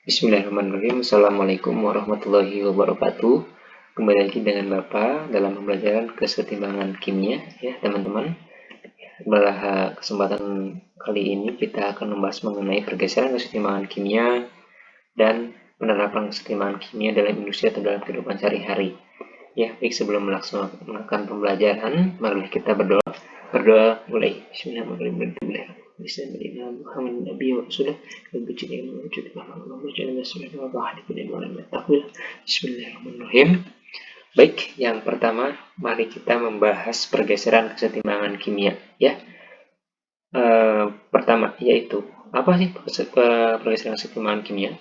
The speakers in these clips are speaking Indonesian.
Bismillahirrahmanirrahim. Assalamualaikum warahmatullahi wabarakatuh. Kembali lagi dengan Bapak dalam pembelajaran kesetimbangan kimia ya teman-teman. Pada kesempatan kali ini kita akan membahas mengenai pergeseran kesetimbangan kimia dan penerapan kesetimbangan kimia dalam industri atau dalam kehidupan sehari-hari. Ya, baik, sebelum melaksanakan pembelajaran, marilah kita berdoa. Berdoa mulai. Bismillahirrahmanirrahim. Bismillahirrahmanirrahim. Baik, yang pertama, mari kita membahas pergeseran kesetimbangan kimia. Ya, pertama yaitu apa sih pergeseran kesetimbangan kimia?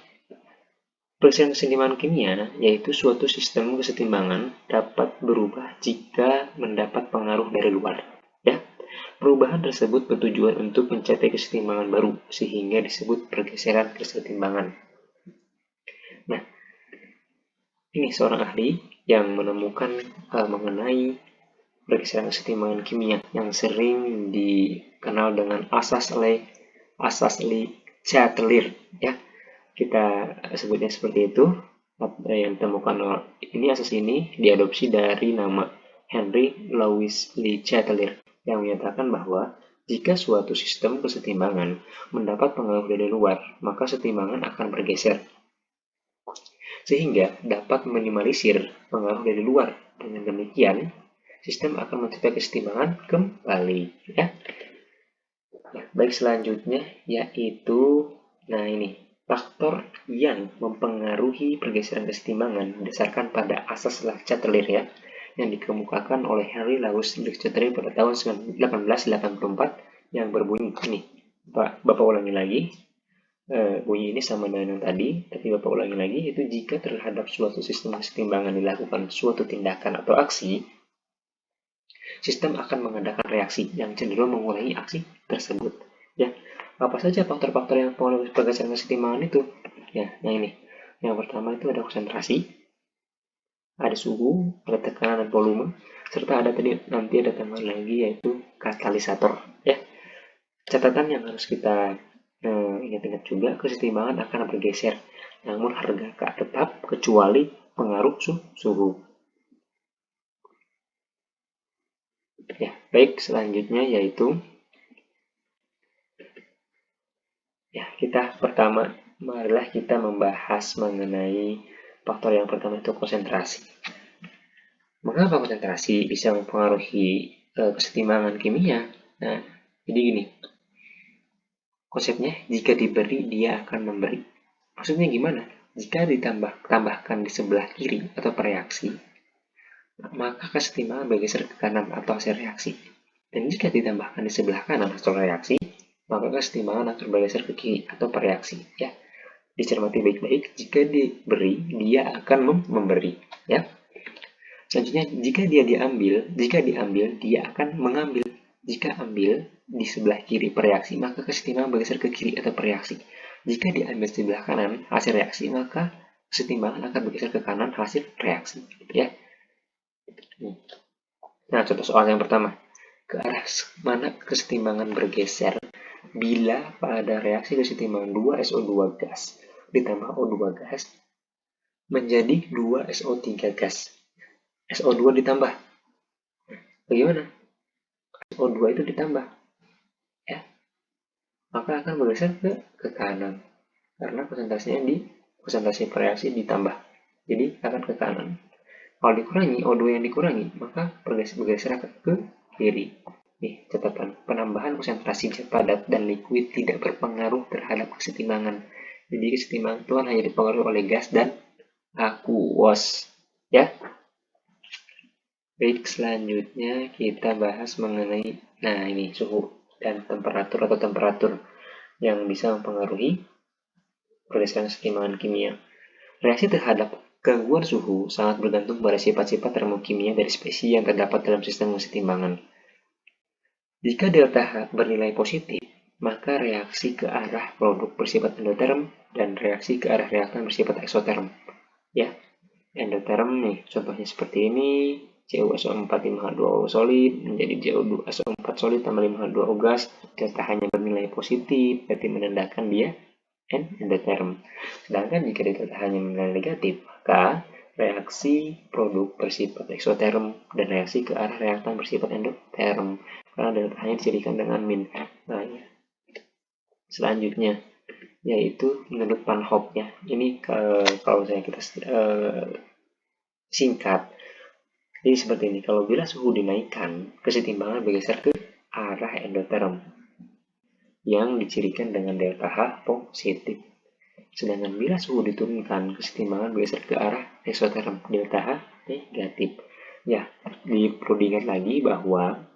Pergeseran kesetimbangan kimia yaitu suatu sistem kesetimbangan dapat berubah jika mendapat pengaruh dari luar. Ya, perubahan tersebut bertujuan untuk mencapai kesetimbangan baru sehingga disebut pergeseran kesetimbangan. Nah, ini seorang ahli yang menemukan mengenai pergeseran kesetimbangan kimia yang sering dikenal dengan asas Le-Chatelier ya. Kita sebutnya seperti itu. Yang ditemukan ini asas ini diadopsi dari nama Henry Louis Le-Chatelier yang menyatakan bahwa jika suatu sistem kesetimbangan mendapat pengaruh dari luar, maka kesetimbangan akan bergeser sehingga dapat meminimalisir pengaruh dari luar. Dengan demikian, sistem akan mencapai kesetimbangan kembali ya. Baik, selanjutnya yaitu ini faktor yang mempengaruhi pergeseran kesetimbangan berdasarkan pada asas Le-Chatelier ya, yang dikemukakan oleh Henry Louis Le-Chatelier pada tahun 1884 yang berbunyi ini. Bapak ulangi lagi. Bunyi ini sama dengan yang tadi, tapi Bapak ulangi lagi, yaitu jika terhadap suatu sistem kesetimbangan dilakukan suatu tindakan atau aksi, sistem akan mengadakan reaksi yang cenderung mengurangi aksi tersebut. Ya, apa saja faktor-faktor yang mempengaruhi pergeseran kesetimbangan itu? Ya, yang ini. Yang pertama itu ada konsentrasi, ada suhu, ada tekanan dan volume, serta ada nanti ada tambahan lagi yaitu katalisator. Ya, catatan yang harus kita ingat-ingat juga, kesetimbangan akan bergeser, namun harga tetap kecuali pengaruh suhu. Ya, baik, selanjutnya yaitu marilah kita membahas mengenai faktor yang pertama itu konsentrasi. Mengapa konsentrasi bisa mempengaruhi kesetimbangan kimia? Nah, jadi gini. Konsepnya, jika diberi, dia akan memberi. Maksudnya gimana? Jika ditambahkan di sebelah kiri atau reaksi, maka kesetimbangan bergeser ke kanan atau hasil reaksi. Dan jika ditambahkan di sebelah kanan hasil reaksi, maka kesetimbangan akan bergeser ke kiri atau reaksi. Ya, dicermati baik-baik. Jika diberi, dia akan memberi. Ya. Selanjutnya, jika diambil, dia akan mengambil. Jika ambil di sebelah kiri reaksi, maka kesetimbangan bergeser ke kiri atau reaksi. Jika diambil di sebelah kanan hasil reaksi, maka kesetimbangan akan bergeser ke kanan hasil reaksi. Ya. Nah, contoh soal yang pertama. Ke arah mana kesetimbangan bergeser bila pada reaksi kesetimbangan 2SO2 gas ditambah O2 gas menjadi 2SO3 gas. SO2 ditambah. Bagaimana? SO2 itu ditambah. Ya. Maka akan bergeser ke kanan. Karena konsentrasi reaksi ditambah. Jadi akan ke kanan. Kalau dikurangi, O2 yang dikurangi, maka bergeser ke kiri. Nih, catatan. Penambahan konsentrasi zat padat dan liquid tidak berpengaruh terhadap kesetimbangan. Jadi kesetimbangan itu hanya dipengaruhi oleh gas dan aqueous. Ya. Baik, selanjutnya kita bahas mengenai ini suhu dan temperatur yang bisa mempengaruhi pergeseran kesetimbangan kimia. Reaksi terhadap gangguan suhu sangat bergantung pada sifat-sifat termokimia dari spesies yang terdapat dalam sistem kesetimbangan. Jika delta H bernilai positif, maka reaksi ke arah produk bersifat endoterm dan reaksi ke arah reaktan bersifat eksoterm. Ya, endoterm nih, contohnya seperti ini. CuSO4 5H2O solid menjadi CuSO4 solid tambah 5H2O gas. Delta H-nya bernilai positif, berarti menandakan dia endotherm. Sedangkan jika delta H-nya negatif, maka reaksi produk bersifat eksoterm dan reaksi ke arah reaktan bersifat endotherm karena delta H-nya dijadikan dengan min. Nah, ya. Selanjutnya yaitu menurut Van Hoff ya. Ini kalau saya kita singkat. Jadi seperti ini, kalau bila suhu dinaikkan, kesetimbangan bergeser ke arah endotherm yang dicirikan dengan delta H positif. Sedangkan bila suhu diturunkan, kesetimbangan bergeser ke arah eksotherm, delta H negatif. Ya, perlu diingat lagi bahwa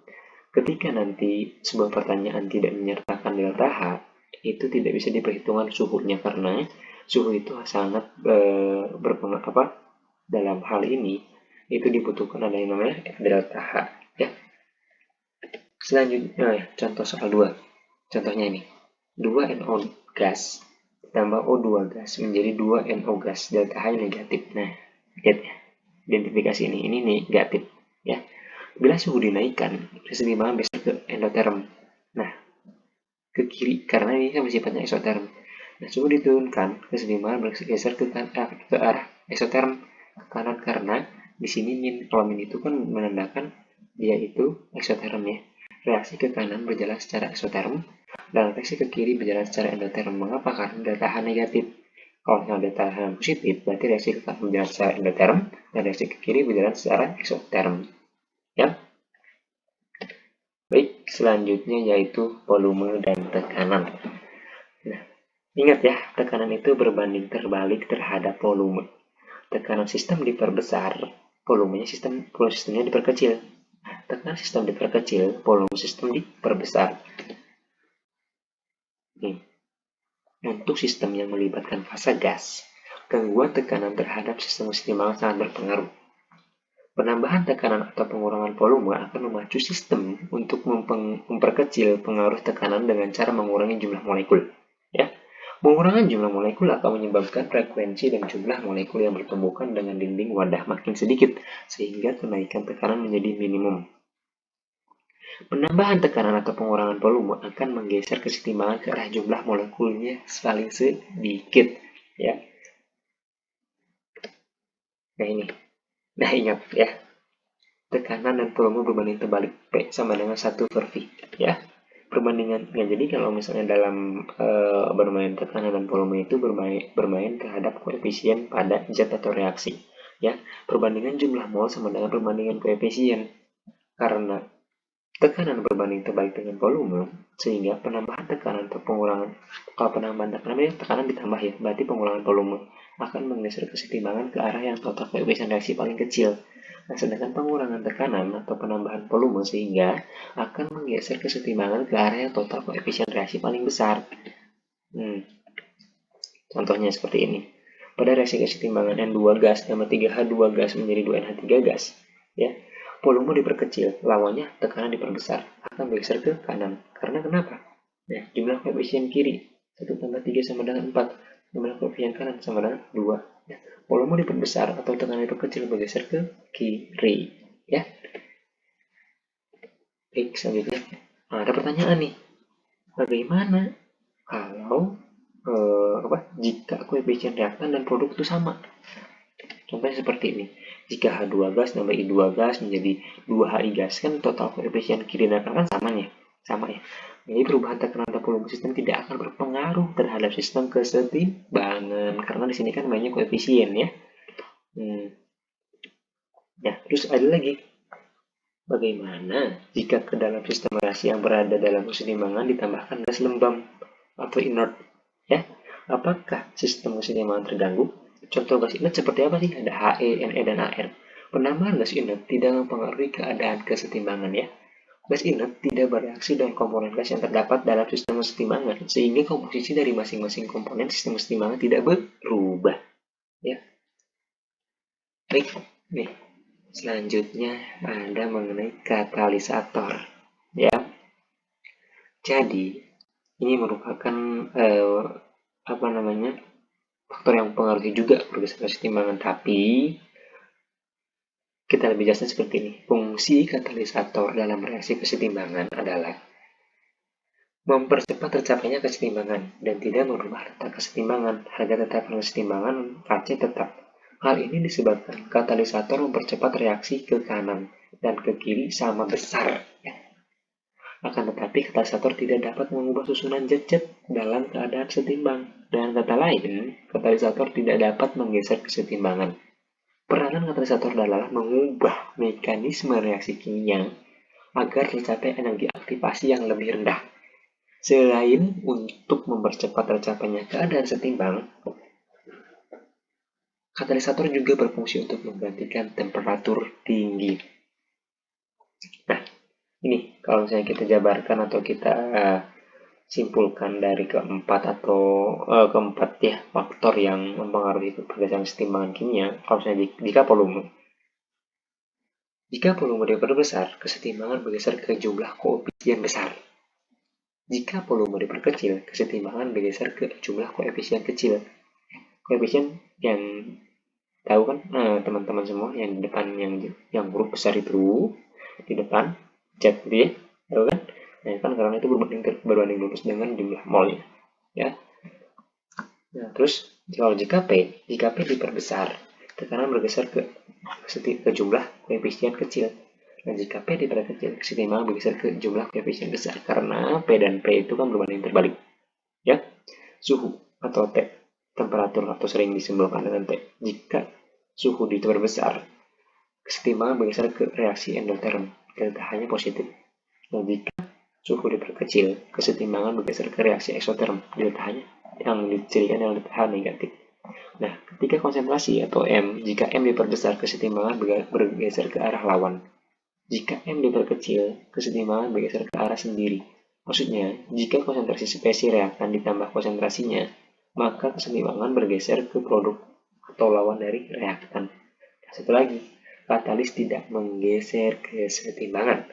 ketika nanti sebuah pertanyaan tidak menyertakan delta H, itu tidak bisa diperhitungkan suhunya karena suhu itu sangat berpengaruh dalam hal ini itu dibutuhkan ada yang namanya delta H ya. Selanjutnya contoh soal 2. Contohnya ini 2NO gas tambah O2 gas menjadi 2NO gas, delta H negatif. Nah, lihat ya, identifikasi ini negatif ya. Bila suhu dinaikkan, kesetimbangan bisa ke endotherm. Nah, ke kiri karena ini kan sifatnya eksoterm. Nah, suhu diturunkan, kesetimbangan bergeser ke arah eksoterm ke kanan karena di sini min. Kalau min itu kan menandakan dia itu eksoterm ya. Reaksi ke kanan berjalan secara eksoterm dan reaksi ke kiri berjalan secara endotherm. Mengapa? Karena delta H negatif. Kalau misalnya delta H positif, berarti reaksi ke kanan berjalan secara endotherm dan reaksi ke kiri berjalan secara eksoterm. Ya. Baik, selanjutnya yaitu volume dan tekanan. Nah, ingat ya, tekanan itu berbanding terbalik terhadap volume. Tekanan sistem diperbesar, volumenya sistemnya diperkecil. Nah, tekanan sistem diperkecil, volume sistem diperbesar. Untuk sistem yang melibatkan fase gas, gangguan tekanan terhadap sistem kesetimbangan sangat berpengaruh. Penambahan tekanan atau pengurangan volume akan memacu sistem untuk memperkecil pengaruh tekanan dengan cara mengurangi jumlah molekul. Ya, pengurangan jumlah molekul akan menyebabkan frekuensi dan jumlah molekul yang bertumbukan dengan dinding wadah makin sedikit, sehingga kenaikan tekanan menjadi minimum. Penambahan tekanan atau pengurangan volume akan menggeser kesetimbangan ke arah jumlah molekulnya paling sedikit. Ya. Nah ini. Nah ingat ya. Tekanan dan volume berbanding terbalik. P sama dengan 1/V. Ya. Perbandingan. Ya, jadi kalau misalnya dalam bermain tekanan dan volume itu bermain terhadap koefisien pada zat atau reaksi. Ya. Perbandingan jumlah mol sama dengan perbandingan koefisien. Karena tekanan berbanding terbalik dengan volume, sehingga penambahan tekanan atau pengurangan, kalau penambahan tekanan ditambah ya, berarti pengurangan volume akan menggeser kesetimbangan ke arah yang total koefisien reaksi paling kecil. Nah, sedangkan pengurangan tekanan atau penambahan volume sehingga akan menggeser kesetimbangan ke arah yang total koefisien reaksi paling besar. Contohnya seperti ini. Pada reaksi kesetimbangan N2 gas tambah 3H2 gas menjadi 2NH3 gas, ya. Volume diperkecil, lawannya tekanan diperbesar, akan bergeser ke kanan. Karena kenapa? Ya, jumlah koefisien kiri 1 tambah 3 sama dengan 4, jumlah koefisien kanan sama dengan 2. Ya. Volume diperbesar atau tekanan diperkecil bergeser ke kiri. Ya. Baik, selanjutnya. Nah, ada pertanyaan nih. Bagaimana kalau jika koefisien reaktan dan produk itu sama? Contohnya seperti ini. Jika H2 gas tambah I2 gas menjadi 2HI gas, kan total koefisien kiri dan kanan kan sama ya. Jadi perubahan tekanan atau volume sistem tidak akan berpengaruh terhadap sistem kesetimbangan karena di sini kan banyak koefisien ya. Ya, terus ada lagi. Bagaimana jika ke dalam sistem reaksi yang berada dalam kesetimbangan ditambahkan gas lembab atau inert? Ya, apakah sistem kesetimbangan terganggu? Contoh gas inert seperti apa sih? Ada HE, NE, dan AR. Penambahan gas inert tidak mempengaruhi keadaan kesetimbangan ya. Gas inert tidak bereaksi dengan komponen gas yang terdapat dalam sistem kesetimbangan, sehingga komposisi dari masing-masing komponen sistem kesetimbangan tidak berubah. Ya. Baik, nih. Selanjutnya ada mengenai katalisator. Ya. Jadi, ini merupakan faktor yang mempengaruhi juga pergeseran kesetimbangan, tapi kita lebih jelasnya seperti ini. Fungsi katalisator dalam reaksi kesetimbangan adalah mempercepat tercapainya kesetimbangan dan tidak merubah letak kesetimbangan. Harga tetapkan kesetimbangan KC tetap. Hal ini disebabkan katalisator mempercepat reaksi ke kanan dan ke kiri sama besar. Ya. Akan tetapi katalisator tidak dapat mengubah susunan zat-zat dalam keadaan setimbang. Dengan kata lain, katalisator tidak dapat menggeser kesetimbangan. Peranan katalisator adalah mengubah mekanisme reaksi kimia agar tercapai energi aktivasi yang lebih rendah. Selain untuk mempercepat tercapainya keadaan setimbang, katalisator juga berfungsi untuk menggantikan temperatur tinggi. Nah, ini kalau misalnya kita jabarkan atau kita simpulkan dari keempat faktor yang mempengaruhi pergeseran kesetimbangan kimia. Kalau misalnya jika volume diperbesar, kesetimbangan bergeser ke jumlah koefisien besar. Jika volume diperkecil, kesetimbangan bergeser ke jumlah koefisien kecil. Koefisien yang tahu kan teman-teman semua yang di depan yang huruf besar itu di depan Z gitu ya, tahu kan? Nah, kan karena itu berbanding lurus dengan jumlah molnya, ya. Nah, terus kalau jika P diperbesar, tekanan bergeser ke jumlah koefisien kecil. Dan jika P diperkecil, kesetimbangan bergeser ke jumlah koefisien besar karena P dan P itu kan berbanding terbalik. Ya, suhu atau T, temperatur atau sering disimbolkan dengan T. Jika suhu diperbesar, kesetimbangan bergeser ke reaksi endoterm, delta-H-nya positif. Dan jika suhu diperkecil, kesetimbangan bergeser ke reaksi eksoterm, delta-H-nya yang dicirikan dengan delta-H negatif. Nah, ketika konsentrasi atau M, jika M diperbesar, kesetimbangan bergeser ke arah lawan. Jika M diperkecil, kesetimbangan bergeser ke arah sendiri. Maksudnya, jika konsentrasi spesies reaktan ditambah konsentrasinya, maka kesetimbangan bergeser ke produk atau lawan dari reaktan. Satu lagi, katalis tidak menggeser kesetimbangan,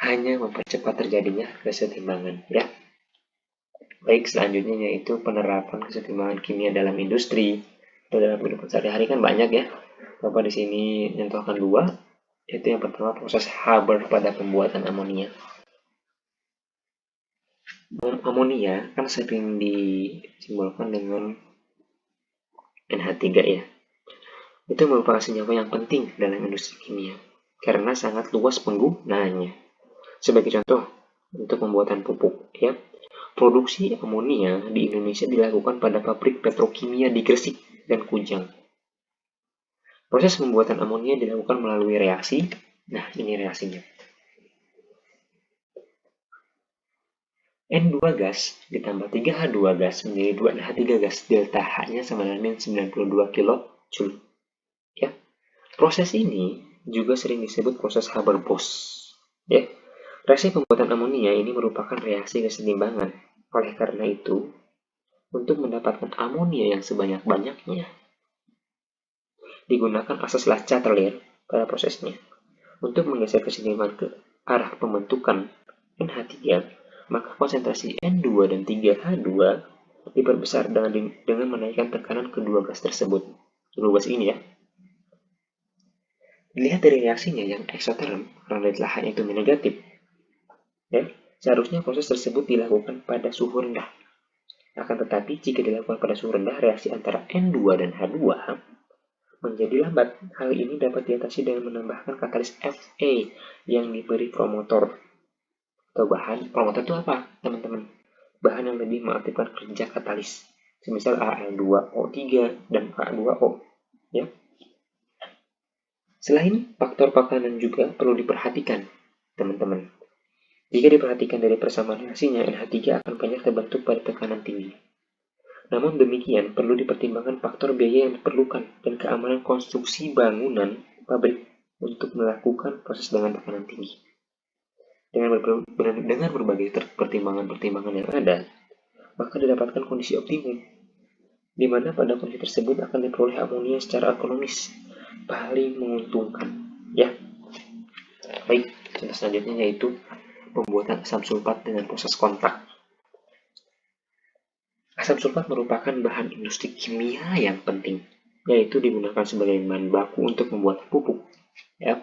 hanya mempercepat terjadinya kesetimbangan. Ya. Baik, selanjutnya yaitu penerapan kesetimbangan kimia dalam industri atau dalam kehidupan sehari-hari kan banyak ya. Bapak di sini mencontohkan dua. Itu yang pertama proses Haber pada pembuatan amonia. Amonia kan sering disimbolkan dengan NH3 ya. Itu merupakan senyawa yang penting dalam industri kimia karena sangat luas penggunaannya. Sebagai contoh, untuk pembuatan pupuk ya. Produksi amonia di Indonesia dilakukan pada pabrik petrokimia di Gresik dan Kujang. Proses pembuatan amonia dilakukan melalui reaksi. Nah, ini reaksinya. N2 gas ditambah 3H2 gas menjadi 2NH3 gas. Delta H-nya sama dengan 92 kJ. Ya. Proses ini juga sering disebut proses Haber-Bosch. Ya. Reaksi pembuatan amonia ini merupakan reaksi kesetimbangan. Oleh karena itu, untuk mendapatkan amonia yang sebanyak-banyaknya, digunakan asas Lachat-Teller pada prosesnya. Untuk menggeser kesetimbangan ke arah pembentukan NH3, maka konsentrasi N2 dan 3H2 diperbesar dengan menaikkan tekanan kedua gas tersebut. Kedua gas ini ya. Dilihat dari reaksinya yang eksoterm, karena delta H itu negatif, ya, seharusnya proses tersebut dilakukan pada suhu rendah. Akan tetapi, jika dilakukan pada suhu rendah, reaksi antara N2 dan H2 menjadi lambat. Hal ini dapat diatasi dengan menambahkan katalis Fa yang diberi promotor. Atau bahan, promotor itu apa, teman-teman? Bahan yang lebih mengaktifkan kerja katalis. Semisal Al2O3 dan K2O. Ya. Selain faktor pakanan juga perlu diperhatikan, teman-teman. Jika diperhatikan dari persamaan reaksinya, NH3 akan banyak terbentuk pada tekanan tinggi. Namun demikian, perlu dipertimbangkan faktor biaya yang diperlukan dan keamanan konstruksi bangunan pabrik untuk melakukan proses dengan tekanan tinggi. Dengan berbagai pertimbangan-pertimbangan yang ada, maka didapatkan kondisi optimum, di mana pada kondisi tersebut akan diperoleh amonia secara ekonomis paling menguntungkan. Ya, baik. Contoh selanjutnya yaitu pembuatan asam sulfat dengan proses kontak. Asam sulfat merupakan bahan industri kimia yang penting, yaitu digunakan sebagai bahan baku untuk membuat pupuk. Ya.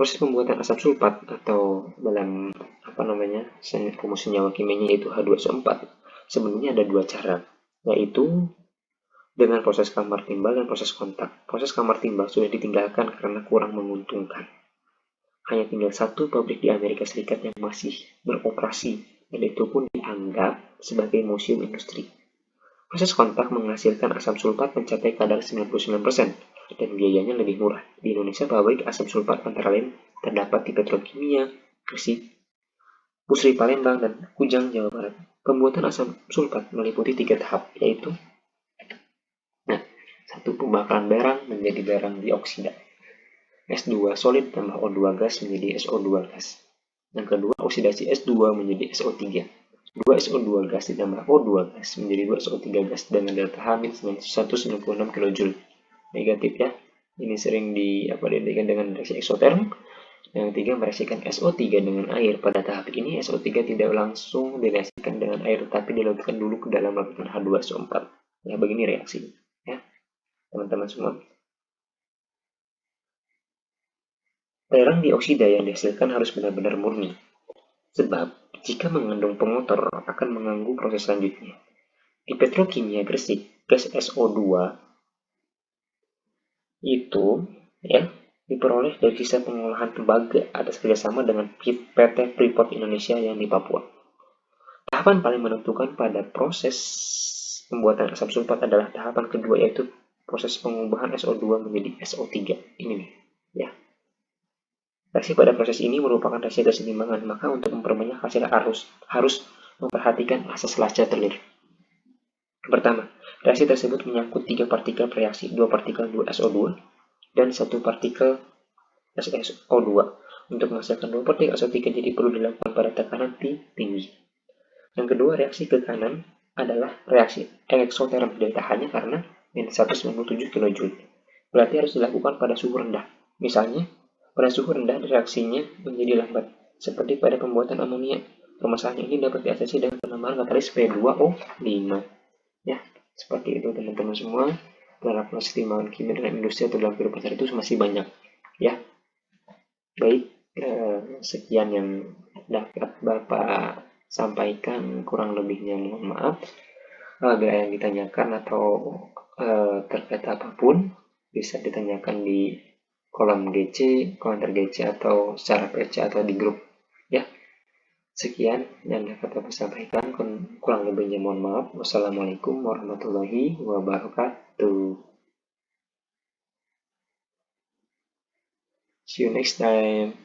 Proses pembuatan asam sulfat atau dalam rumus senyawa kimianya yaitu H2SO4 sebenarnya ada dua cara, yaitu dengan proses kamar timbal dan proses kontak. Proses kamar timbal sudah ditinggalkan karena kurang menguntungkan. Hanya tinggal satu pabrik di Amerika Serikat yang masih beroperasi, dan itu pun dianggap sebagai museum industri. Proses kontak menghasilkan asam sulfat mencapai kadar 99%, dan biayanya lebih murah. Di Indonesia, pabrik asam sulfat antara lain terdapat di Petrokimia, Gresik, Pusri Palembang, dan Kujang, Jawa Barat. Pembuatan asam sulfat meliputi 3 tahap, yaitu 1. Pembakaran barang menjadi barang dioksida. S2 solid tambah O2 gas menjadi SO2 gas. Yang kedua, oksidasi S2 menjadi SO3. 2SO2 gas ditambah O2 gas menjadi 2SO3 gas dengan delta H 196 kJ. Negatif ya. Ini sering diidentikan dengan reaksi eksoterm. Yang ketiga, mereaksikan SO3 dengan air. Pada tahap ini, SO3 tidak langsung direaksikan dengan air, tetapi dilarutkan dulu ke dalam larutan H2SO4. Ya, begini reaksi. Ya, teman-teman semua. Barang dioksida yang dihasilkan harus benar-benar murni. Sebab, jika mengandung pengotor akan mengganggu proses selanjutnya. Di Petrokimia Gresik, gas SO2 itu diperoleh dari sisa pengolahan tembaga atas kerjasama dengan PT Freeport Indonesia yang di Papua. Tahapan paling menentukan pada proses pembuatan asam sulfat adalah tahapan kedua, yaitu proses pengubahan SO2 menjadi SO3. Ini nih, ya. Reaksi pada proses ini merupakan reaksi keseimbangan, maka untuk memperbanyak hasil harus memperhatikan asas Lachat-Telir. Pertama, reaksi tersebut menyangkut 3 partikel reaksi, 2 partikel 2SO2 dan 1 partikel SSO2. Untuk menghasilkan 2 partikel SO3 jadi perlu dilakukan pada tekanan tinggi. Yang kedua, reaksi ke kanan adalah reaksi eksoterm, delta H-nya karena minus 197 kJ. Berarti harus dilakukan pada suhu rendah. Misalnya, pada suhu rendah reaksinya menjadi lambat, seperti pada pembuatan amonia. Permasalahan ini dapat diatasi dengan penambahan katalis P2O5. Ya, seperti itu teman-teman semua. Dalam proses timbangan kimia dalam industri atau dalam kehidupan sehari itu masih banyak. Ya, baik, sekian yang dapat Bapak sampaikan, kurang lebihnya mohon maaf. Bila yang ditanyakan atau terkait apapun bisa ditanyakan di kolom GC, komentar GC atau secara PC atau di grup. Ya, sekian yang dapat Bapak sampaikan, kurang lebihnya mohon maaf. Wassalamualaikum warahmatullahi wabarakatuh. See you next time.